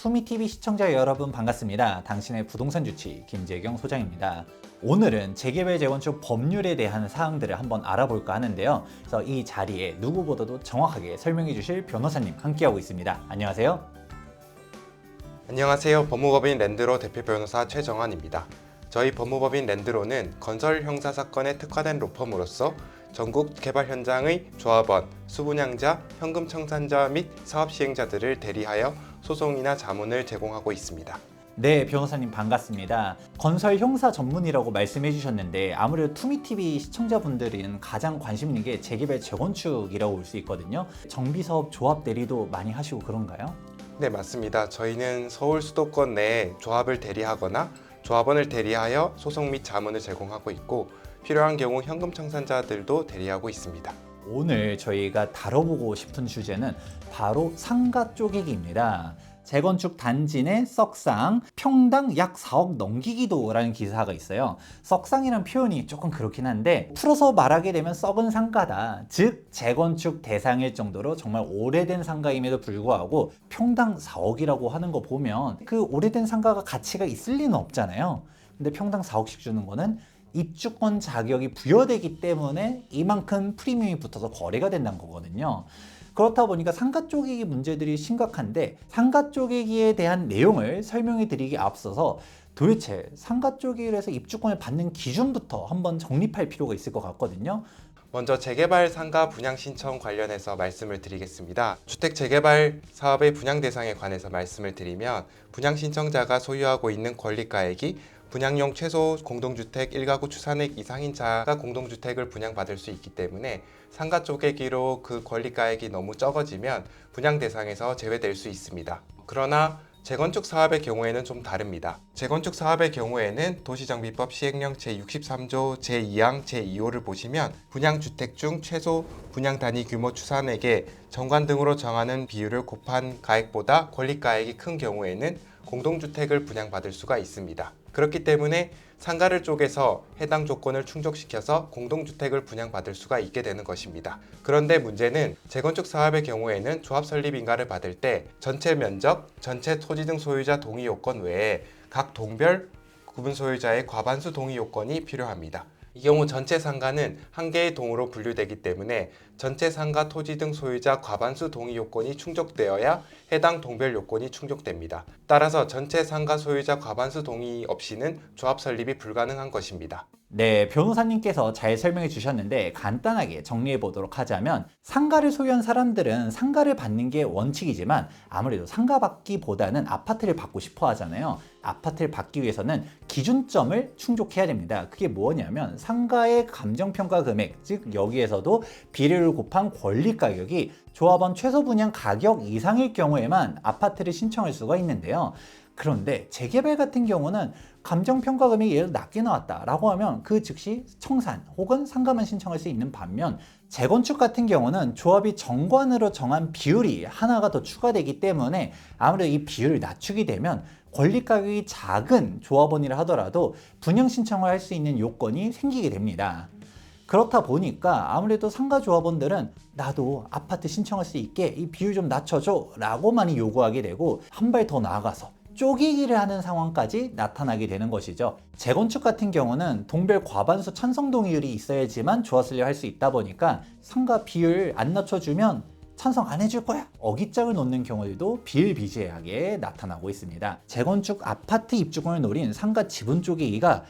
투미TV 시청자 여러분 반갑습니다. 당신의 부동산 주치 김재경 소장입니다. 오늘은 재개발 재건축 법률에 대한 사항들을 한번 알아볼까 하는데요. 그래서 이 자리에 누구보다도 정확하게 설명해 주실 변호사님 함께하고 있습니다. 안녕하세요. 안녕하세요. 법무법인 랜드로 대표 변호사 최정환입니다. 저희 법무법인 랜드로는 건설 형사 사건에 특화된 로펌으로서 전국 개발 현장의 조합원, 수분양자, 현금 청산자 및 사업 시행자들을 대리하여 소송이나 자문을 제공하고 있습니다. 네, 변호사님 반갑습니다. 건설 형사 전문이라고 말씀해 주셨는데 아무래도 투미TV 시청자분들은 가장 관심 있는 게 재개발 재건축이라고 볼 수 있거든요. 정비사업 조합 대리도 많이 하시고 그런가요? 네, 맞습니다. 저희는 서울 수도권 내에 조합을 대리하거나 조합원을 대리하여 소송 및 자문을 제공하고 있고 필요한 경우 현금 청산자들도 대리하고 있습니다. 오늘 저희가 다뤄보고 싶은 주제는 바로 상가 쪼개기입니다. 재건축 단지 내 썩상, 평당 약 4억 넘기기도라는 기사가 있어요. 썩상이란 표현이 조금 그렇긴 한데 풀어서 말하게 되면 썩은 상가다. 즉 재건축 대상일 정도로 정말 오래된 상가임에도 불구하고 평당 4억이라고 하는 거 보면 그 오래된 상가가 가치가 있을 리는 없잖아요. 근데 평당 4억씩 주는 거는 입주권 자격이 부여되기 때문에 이만큼 프리미엄이 붙어서 거래가 된다는 거거든요. 그렇다 보니까 상가 쪼개기 문제들이 심각한데 상가 쪼개기에 대한 내용을 설명해 드리기 앞서서 도대체 상가 쪼개기를 해서 입주권을 받는 기준부터 한번 정립할 필요가 있을 것 같거든요. 먼저 재개발 상가 분양 신청 관련해서 말씀을 드리겠습니다. 주택 재개발 사업의 분양 대상에 관해서 말씀을 드리면 분양 신청자가 소유하고 있는 권리가액이 분양용 최소 공동주택 1가구 추산액 이상인 자가 공동주택을 분양받을 수 있기 때문에 상가 쪼개기로 그 권리가액이 너무 적어지면 분양 대상에서 제외될 수 있습니다. 그러나 재건축 사업의 경우에는 좀 다릅니다. 재건축 사업의 경우에는 도시정비법 시행령 제63조 제2항 제2호를 보시면 분양주택 중 최소 분양단위 규모 추산액에 정관 등으로 정하는 비율을 곱한 가액보다 권리가액이 큰 경우에는 공동주택을 분양받을 수가 있습니다. 그렇기 때문에 상가를 쪼개서 해당 조건을 충족시켜서 공동주택을 분양받을 수가 있게 되는 것입니다. 그런데 문제는 재건축 사업의 경우에는 조합 설립 인가를 받을 때 전체 면적, 전체 토지 등 소유자 동의 요건 외에 각 동별 구분 소유자의 과반수 동의 요건이 필요합니다. 이 경우 전체 상가는 한 개의 동으로 분류되기 때문에 전체 상가 토지 등 소유자 과반수 동의 요건이 충족되어야 해당 동별 요건이 충족됩니다. 따라서 전체 상가 소유자 과반수 동의 없이는 조합 설립이 불가능한 것입니다. 네, 변호사님께서 잘 설명해 주셨는데 간단하게 정리해 보도록 하자면 상가를 소유한 사람들은 상가를 받는 게 원칙이지만 아무래도 상가 받기보다는 아파트를 받고 싶어 하잖아요. 아파트를 받기 위해서는 기준점을 충족해야 됩니다. 그게 뭐냐면 상가의 감정평가 금액, 즉 여기에서도 비례를 곱한 권리 가격이 조합원 최소 분양 가격 이상일 경우에만 아파트를 신청할 수가 있는데요. 그런데 재개발 같은 경우는 감정평가 금액이 예를 들어 낮게 나왔다라고 하면 그 즉시 청산 혹은 상가만 신청할 수 있는 반면 재건축 같은 경우는 조합이 정관으로 정한 비율이 하나가 더 추가되기 때문에 아무래도 이 비율을 낮추게 되면 권리 가격이 작은 조합원이라 하더라도 분양 신청을 할 수 있는 요건이 생기게 됩니다. 그렇다 보니까 아무래도 상가 조합원들은 나도 아파트 신청할 수 있게 이 비율 좀 낮춰줘 라고 많이 요구하게 되고 한 발 더 나아가서 쪼개기를 하는 상황까지 나타나게 되는 것이죠. 재건축 같은 경우는 동별 과반수 찬성 동의율이 있어야지만 조합 설립할 수 있다 보니까 상가 비율 안 낮춰주면 찬성 안 해줄 거야 어깃장을 놓는 경우들도 비일비재하게 나타나고 있습니다. 재건축 아파트 입주권을 노린 상가 지분 쪼개기가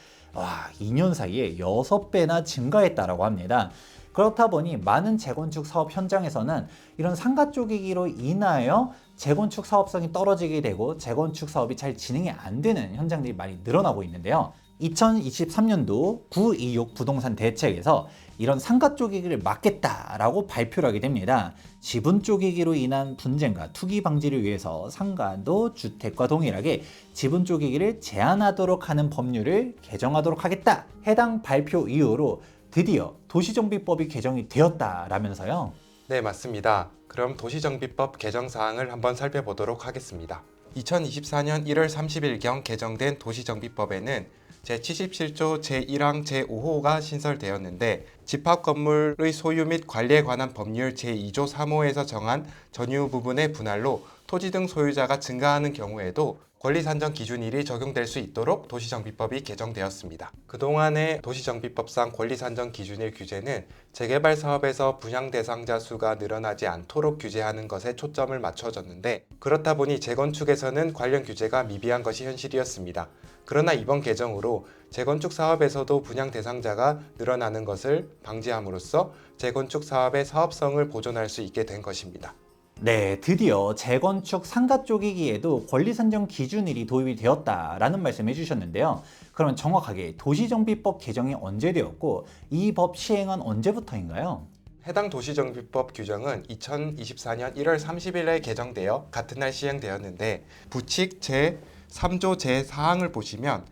2년 사이에 6배나 증가했다고 합니다. 그렇다 보니 많은 재건축 사업 현장에서는 이런 상가 쪼개기로 인하여 재건축 사업성이 떨어지게 되고 재건축 사업이 잘 진행이 안 되는 현장들이 많이 늘어나고 있는데요. 2023년도 926 부동산 대책에서 이런 상가 쪼개기를 막겠다라고 발표를 하게 됩니다. 지분 쪼개기로 인한 분쟁과 투기 방지를 위해서 상가도 주택과 동일하게 지분 쪼개기를 제한하도록 하는 법률을 개정하도록 하겠다. 해당 발표 이후로 드디어 도시정비법이 개정이 되었다라면서요. 네, 맞습니다. 그럼 도시정비법 개정 사항을 한번 살펴보도록 하겠습니다. 2024년 1월 30일경 개정된 도시정비법에는 제77조 제1항 제5호가 신설되었는데 집합건물의 소유 및 관리에 관한 법률 제2조 3호에서 정한 전유 부분의 분할로 토지 등 소유자가 증가하는 경우에도 권리산정 기준일이 적용될 수 있도록 도시정비법이 개정되었습니다. 그동안의 도시정비법상 권리산정 기준일 규제는 재개발 사업에서 분양 대상자 수가 늘어나지 않도록 규제하는 것에 초점을 맞춰졌는데, 그렇다 보니 재건축에서는 관련 규제가 미비한 것이 현실이었습니다. 그러나 이번 개정으로 재건축 사업에서도 분양 대상자가 늘어나는 것을 방지함으로써 재건축 사업의 사업성을 보존할 수 있게 된 것입니다. 네, 드디어 재건축 상가 쪼개기에도 권리산정 기준일이 도입이 되었다라는 말씀을 해주셨는데요. 그러면 정확하게 도시정비법 개정이 언제 되었고 이 법 시행은 언제부터인가요? 해당 도시정비법 규정은 2024년 1월 30일에 개정되어 같은 날 시행되었는데, 부칙 제3조 제4항을 보시면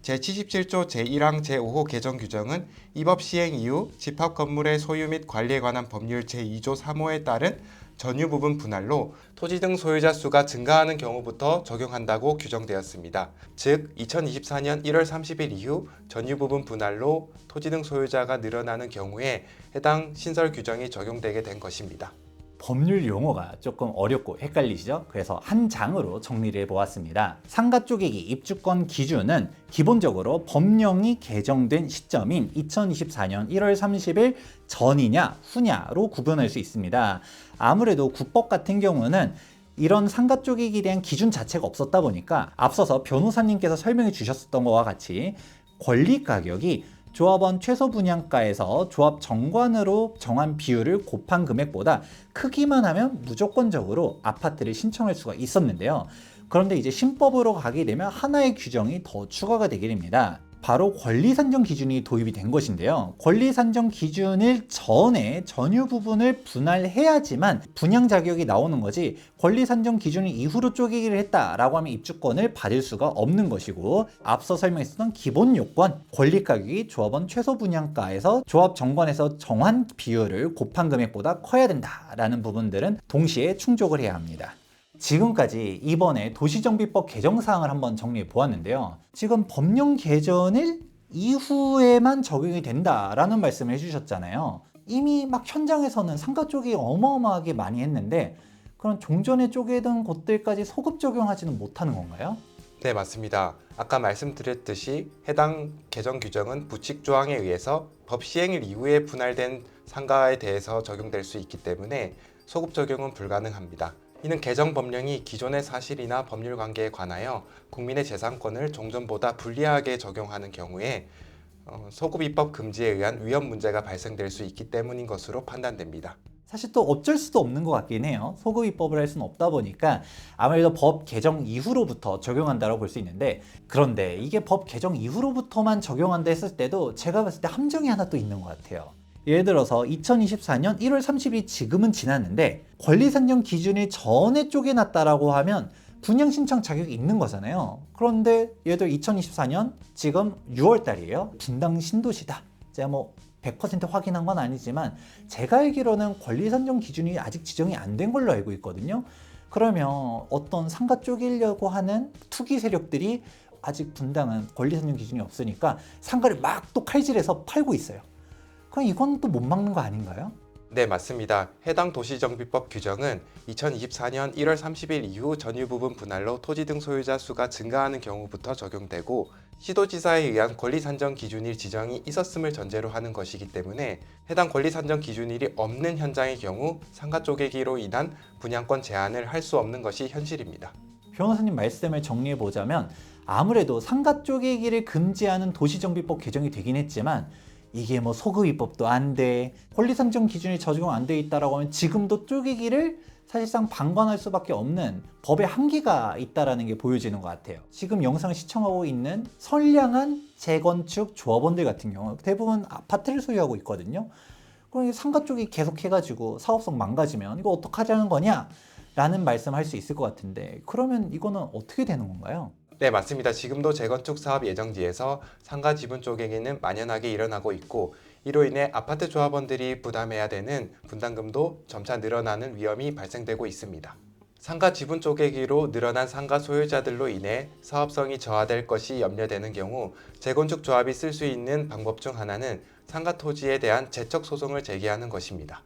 제77조 제1항 제5호 개정 규정은 이 법 시행 이후 집합건물의 소유 및 관리에 관한 법률 제2조 3호에 따른 전유 부분 분할로 토지 등 소유자 수가 증가하는 경우부터 적용한다고 규정되었습니다. 즉 2024년 1월 30일 이후 전유 부분 분할로 토지 등 소유자가 늘어나는 경우에 해당 신설 규정이 적용되게 된 것입니다. 법률 용어가 조금 어렵고 헷갈리시죠? 그래서 한 장으로 정리를 해보았습니다. 상가 쪼개기 입주권 기준은 기본적으로 법령이 개정된 시점인 2024년 1월 30일 전이냐 후냐로 구분할 수 있습니다. 아무래도 국법 같은 경우는 이런 상가 쪼개기에 대한 기준 자체가 없었다 보니까 앞서서 변호사님께서 설명해 주셨던 것과 같이 권리 가격이 조합원 최소 분양가에서 조합 정관으로 정한 비율을 곱한 금액보다 크기만 하면 무조건적으로 아파트를 신청할 수가 있었는데요. 그런데 이제 신법으로 가게 되면 하나의 규정이 더 추가가 되게 됩니다. 바로 권리산정 기준이 도입이 된 것인데요. 권리산정 기준일 전에 전유 부분을 분할해야지만 분양 자격이 나오는 거지, 권리산정 기준일 이후로 쪼개기를 했다라고 하면 입주권을 받을 수가 없는 것이고, 앞서 설명했었던 기본 요건, 권리 가격이 조합원 최소 분양가에서 조합 정관에서 정한 비율을 곱한 금액보다 커야 된다라는 부분들은 동시에 충족을 해야 합니다. 지금까지 이번에 도시정비법 개정 사항을 한번 정리해 보았는데요. 지금 법령 개정일 이후에만 적용이 된다라는 말씀을 해주셨잖아요. 이미 막 현장에서는 상가 쪼개기 어마어마하게 많이 했는데 그런 종전에 쪼개던 곳들까지 소급 적용하지는 못하는 건가요? 네, 맞습니다. 아까 말씀드렸듯이 해당 개정 규정은 부칙 조항에 의해서 법 시행일 이후에 분할된 상가에 대해서 적용될 수 있기 때문에 소급 적용은 불가능합니다. 이는 개정 법령이 기존의 사실이나 법률 관계에 관하여 국민의 재산권을 종전보다 불리하게 적용하는 경우에 소급 입법 금지에 의한 위헌 문제가 발생될 수 있기 때문인 것으로 판단됩니다. 사실 또 어쩔 수도 없는 것 같긴 해요. 소급 입법을 할 수는 없다 보니까 아무래도 법 개정 이후로부터 적용한다고 볼 수 있는데, 그런데 이게 법 개정 이후로부터만 적용한다 했을 때도 제가 봤을 때 함정이 하나 또 있는 것 같아요. 예를 들어서 2024년 1월 30일 지금은 지났는데 권리산정 기준이 전에 쪼개놨다라고 하면 분양 신청 자격이 있는 거잖아요. 그런데 예를 들어 2024년 지금 6월 달이에요. 분당 신도시다. 제가 뭐 100% 확인한 건 아니지만 제가 알기로는 권리산정 기준이 아직 지정이 안 된 걸로 알고 있거든요. 그러면 어떤 상가 쪼개려고 하는 투기 세력들이 아직 분당은 권리산정 기준이 없으니까 상가를 막 또 칼질해서 팔고 있어요. 그럼 이건 또 못 막는 거 아닌가요? 네, 맞습니다. 해당 도시정비법 규정은 2024년 1월 30일 이후 전유 부분 분할로 토지 등 소유자 수가 증가하는 경우부터 적용되고, 시도지사에 의한 권리산정 기준일 지정이 있었음을 전제로 하는 것이기 때문에 해당 권리산정 기준일이 없는 현장의 경우 상가 쪼개기로 인한 분양권 제한을 할 수 없는 것이 현실입니다. 변호사님 말씀을 정리해 보자면 아무래도 상가 쪼개기를 금지하는 도시정비법 개정이 되긴 했지만 이게 뭐 소급 입법도 안 돼, 권리산정 기준이 적용 안 돼 있다라고 하면 지금도 쪼개기를 사실상 방관할 수밖에 없는 법의 한계가 있다라는 게 보여지는 것 같아요. 지금 영상을 시청하고 있는 선량한 재건축 조합원들 같은 경우 대부분 아파트를 소유하고 있거든요. 그럼 상가 쪽이 계속 해가지고 사업성 망가지면 이거 어떡하자는 거냐? 라는 말씀할 수 있을 것 같은데, 그러면 이거는 어떻게 되는 건가요? 네, 맞습니다. 지금도 재건축 사업 예정지에서 상가 지분 쪼개기는 만연하게 일어나고 있고, 이로 인해 아파트 조합원들이 부담해야 되는 분담금도 점차 늘어나는 위험이 발생되고 있습니다. 상가 지분 쪼개기로 늘어난 상가 소유자들로 인해 사업성이 저하될 것이 염려되는 경우 재건축 조합이 쓸 수 있는 방법 중 하나는 상가 토지에 대한 제척 소송을 제기하는 것입니다.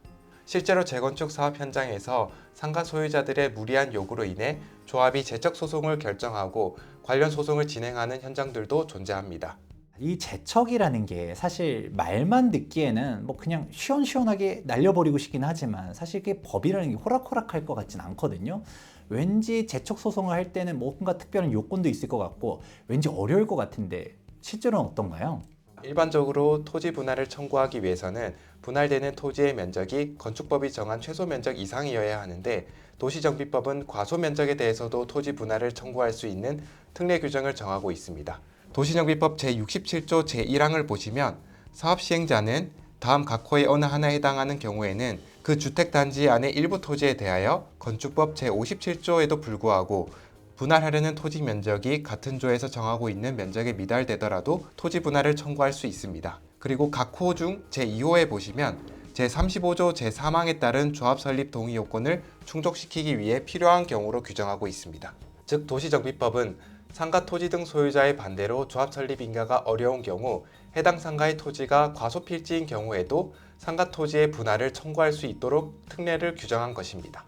실제로 재건축 사업 현장에서 상가 소유자들의 무리한 요구로 인해 조합이 재척 소송을 결정하고 관련 소송을 진행하는 현장들도 존재합니다. 이 재척이라는 게 사실 말만 듣기에는 뭐 그냥 시원시원하게 날려버리고 싶긴 하지만 사실 이게 법이라는 게 호락호락할 것 같진 않거든요. 왠지 재척 소송을 할 때는 뭔가 특별한 요건도 있을 것 같고 왠지 어려울 것 같은데 실제로는 어떤가요? 일반적으로 토지 분할을 청구하기 위해서는 분할되는 토지의 면적이 건축법이 정한 최소 면적 이상이어야 하는데 도시정비법은 과소 면적에 대해서도 토지 분할을 청구할 수 있는 특례 규정을 정하고 있습니다. 도시정비법 제67조 제1항을 보시면 사업 시행자는 다음 각 호의 어느 하나에 해당하는 경우에는 그 주택단지 안의 일부 토지에 대하여 건축법 제57조에도 불구하고 분할하려는 토지 면적이 같은 조에서 정하고 있는 면적에 미달되더라도 토지 분할을 청구할 수 있습니다. 그리고 각 호 중 제2호에 보시면 제35조 제3항에 따른 조합 설립 동의 요건을 충족시키기 위해 필요한 경우로 규정하고 있습니다. 즉 도시정비법은 상가 토지 등 소유자의 반대로 조합 설립 인가가 어려운 경우 해당 상가의 토지가 과소필지인 경우에도 상가 토지의 분할을 청구할 수 있도록 특례를 규정한 것입니다.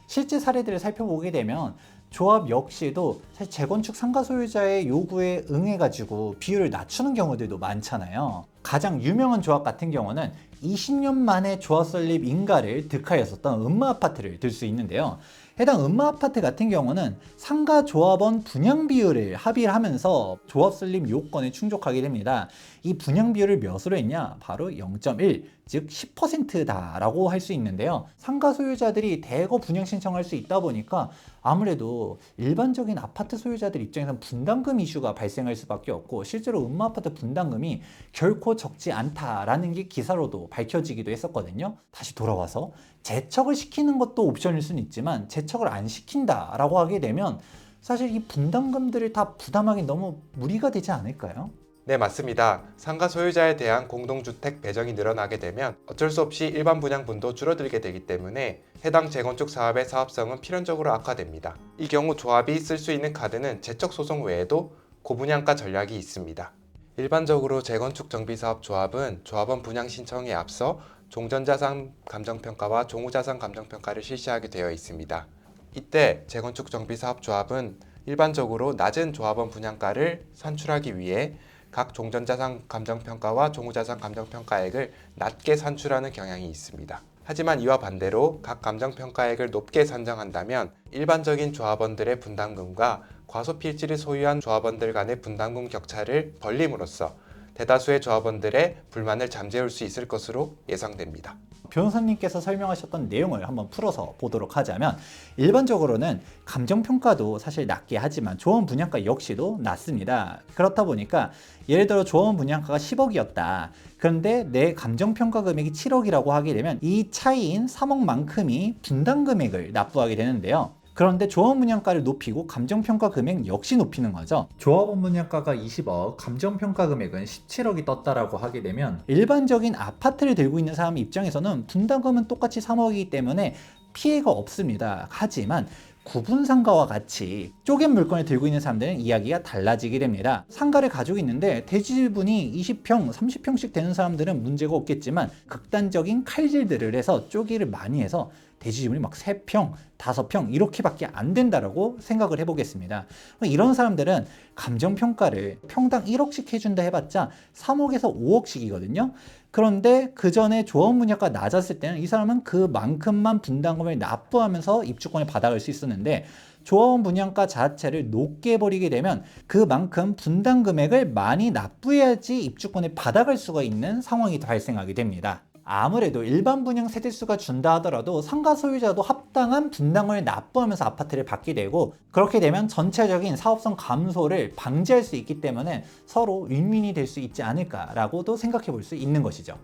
실제 사례들을 살펴보게 되면 조합 역시도 사실 재건축 상가 소유자의 요구에 응해가지고 비율을 낮추는 경우들도 많잖아요. 가장 유명한 조합 같은 경우는 20년 만에 조합 설립 인가를 득하였었던 음마아파트를 들 수 있는데요. 해당 음마아파트 같은 경우는 상가 조합원 분양 비율을 합의를 하면서 조합 설립 요건에 충족하게 됩니다. 이 분양 비율을 몇으로 했냐? 바로 0.1, 즉 10%다라고 할 수 있는데요. 상가 소유자들이 대거 분양 신청할 수 있다 보니까 아무래도 일반적인 아파트 소유자들 입장에서는 분담금 이슈가 발생할 수밖에 없고 실제로 음마아파트 분담금이 결코 적지 않다라는 게 기사로도 밝혀지기도 했었거든요. 다시 돌아와서 재척을 시키는 것도 옵션일 수는 있지만 재척을 안 시킨다라고 하게 되면 사실 이 분담금들을 다 부담하기 너무 무리가 되지 않을까요? 네, 맞습니다. 상가 소유자에 대한 공동주택 배정이 늘어나게 되면 어쩔 수 없이 일반 분양분도 줄어들게 되기 때문에 해당 재건축 사업의 사업성은 필연적으로 악화됩니다. 이 경우 조합이 쓸 수 있는 카드는 재척 소송 외에도 고분양가 전략이 있습니다. 일반적으로 재건축 정비사업 조합은 조합원 분양 신청에 앞서 종전자산 감정평가와 종후자산 감정평가를 실시하게 되어 있습니다. 이때 재건축 정비사업 조합은 일반적으로 낮은 조합원 분양가를 산출하기 위해 각 종전자산 감정평가와 종후자산 감정평가액을 낮게 산출하는 경향이 있습니다. 하지만 이와 반대로 각 감정평가액을 높게 산정한다면 일반적인 조합원들의 분담금과 과소필지를 소유한 조합원들 간의 분담금 격차를 벌림으로써 대다수의 조합원들의 불만을 잠재울 수 있을 것으로 예상됩니다. 변호사님께서 설명하셨던 내용을 한번 풀어서 보도록 하자면 일반적으로는 감정평가도 사실 낮게 하지만 조합원 분양가 역시도 낮습니다. 그렇다 보니까 예를 들어 조합원 분양가가 10억이었다. 그런데 내 감정평가 금액이 7억이라고 하게 되면 이 차이인 3억만큼이 분담금액을 납부하게 되는데요. 그런데 조합원 분양가를 높이고 감정평가 금액 역시 높이는 거죠. 조합원 분양가가 20억, 감정평가 금액은 17억이 떴다라고 하게 되면 일반적인 아파트를 들고 있는 사람 입장에서는 분담금은 똑같이 3억이기 때문에 피해가 없습니다. 하지만 구분 상가와 같이 쪼갠 물건을 들고 있는 사람들은 이야기가 달라지게 됩니다. 상가를 가지고 있는데 대지분이 20평, 30평씩 되는 사람들은 문제가 없겠지만 극단적인 칼질들을 해서 쪼개를 많이 해서 대지분이 막 3평, 5평 이렇게밖에 안 된다라고 생각을 해보겠습니다. 이런 사람들은 감정평가를 평당 1억씩 해준다 해봤자 3억에서 5억씩이거든요. 그런데 그 전에 조합원 분양가 낮았을 때는 이 사람은 그만큼만 분담금을 납부하면서 입주권을 받아갈 수 있었는데 조합원 분양가 자체를 높게 해버리게 되면 그만큼 분담 금액을 많이 납부해야지 입주권을 받아갈 수가 있는 상황이 발생하게 됩니다. 아무래도 일반 분양 세대수가 준다 하더라도 상가 소유자도 합당한 분담금을 납부하면서 아파트를 받게 되고 그렇게 되면 전체적인 사업성 감소를 방지할 수 있기 때문에 서로 윈윈이 될 수 있지 않을까라고도 생각해 볼 수 있는 것이죠.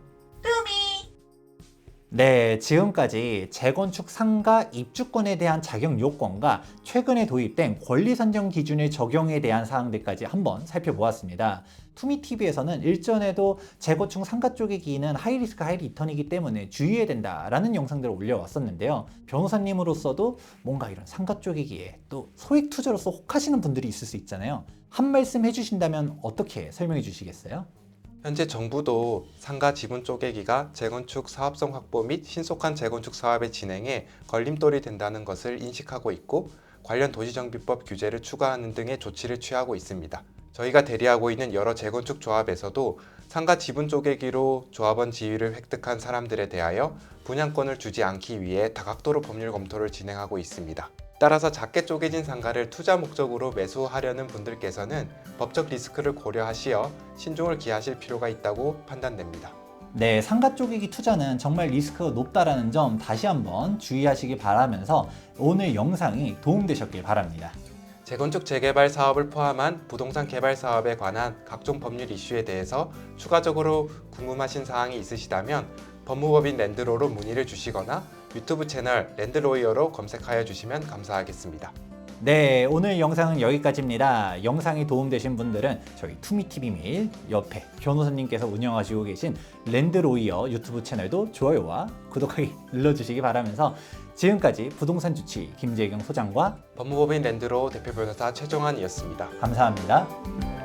네, 지금까지 재건축 상가 입주권에 대한 자격 요건과 최근에 도입된 권리 산정 기준의 적용에 대한 사항들까지 한번 살펴보았습니다. 투미TV에서는 일전에도 재건축 상가 쪽의 기인은 하이리스크 하이리턴이기 때문에 주의해야 된다라는 영상들을 올려왔었는데요. 변호사님으로서도 뭔가 이런 상가 쪽의 기에 또 소액 투자로서 혹하시는 분들이 있을 수 있잖아요. 한 말씀 해주신다면 어떻게 설명해 주시겠어요? 현재 정부도 상가 지분 쪼개기가 재건축 사업성 확보 및 신속한 재건축 사업의 진행에 걸림돌이 된다는 것을 인식하고 있고 관련 도시정비법 규제를 추가하는 등의 조치를 취하고 있습니다. 저희가 대리하고 있는 여러 재건축 조합에서도 상가 지분 쪼개기로 조합원 지위를 획득한 사람들에 대하여 분양권을 주지 않기 위해 다각도로 법률 검토를 진행하고 있습니다. 따라서 작게 쪼개진 상가를 투자 목적으로 매수하려는 분들께서는 법적 리스크를 고려하시어 신중을 기하실 필요가 있다고 판단됩니다. 네, 상가 쪼개기 투자는 정말 리스크가 높다라는 점 다시 한번 주의하시기 바라면서 오늘 영상이 도움되셨길 바랍니다. 재건축 재개발 사업을 포함한 부동산 개발 사업에 관한 각종 법률 이슈에 대해서 추가적으로 궁금하신 사항이 있으시다면 법무법인 랜드로로 문의를 주시거나 유튜브 채널 랜드로이어로 검색하여 주시면 감사하겠습니다. 네, 오늘 영상은 여기까지입니다. 영상이 도움되신 분들은 저희 투미TV 메일 옆에 변호사님께서 운영하시고 계신 랜드로이어 유튜브 채널도 좋아요와 구독하기 눌러주시기 바라면서 지금까지 부동산 주치 김재경 소장과 법무법인 랜드로 대표 변호사 최종환이었습니다. 감사합니다.